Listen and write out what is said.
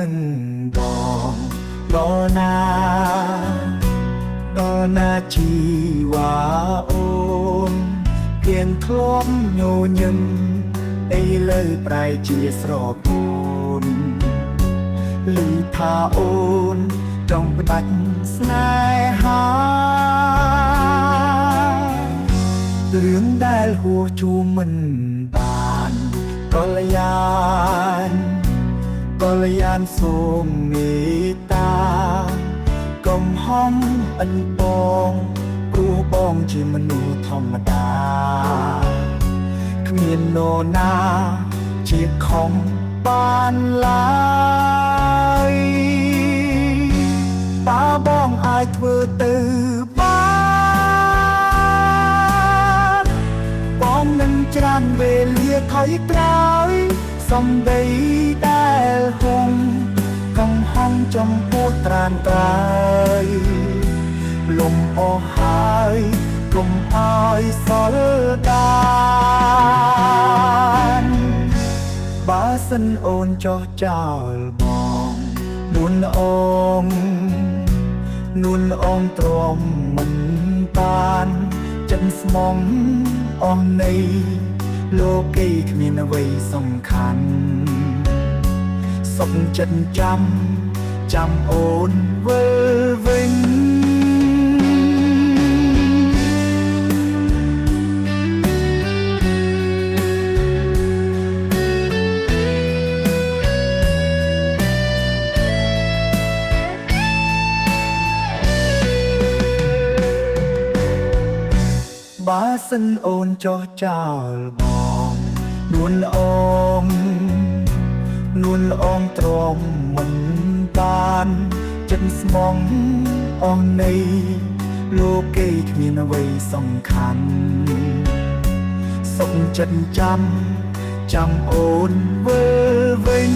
នឹងបងដល់ណាដល់ណាជីវ៉ាអូនគៀងធ្លាប់ញញឹមអីលើប្រែជាស្រពោនឮថាអូនចង់ផ្ដាច់ស្នេហារឿងដែលហួសជួមមិនបានកល្យានសូមមេត្តាកំហំអិនបងព្រោះបងជាមនុស្សធម្មតាគ្មាននរណាជាខំបានឡើយតើបងអាចធ្វើទៅបានបងនឹងច្រានវេលាថយក្រោយសំដីដែលហុំកំហំចំពោះត្រានត្រើយលំអស់ហើយកុំឲ្យសល់ដានបើសិនអូនចោះចោលបងនួនអងទ្រាំមិនបានចិនស្មងអស់នៃលោកីគ្មានអ្វីសំខាន់សុខចិត្តចាំអូនវិលវិញបើសិនអូនចោះចោលបងនួនអងទ្រាំមិនបានចិត្តស្មងអស់នៃលោកីគ្មានអ្វីសំខាន់សុខចិត្តចាំអូនវិលវិញ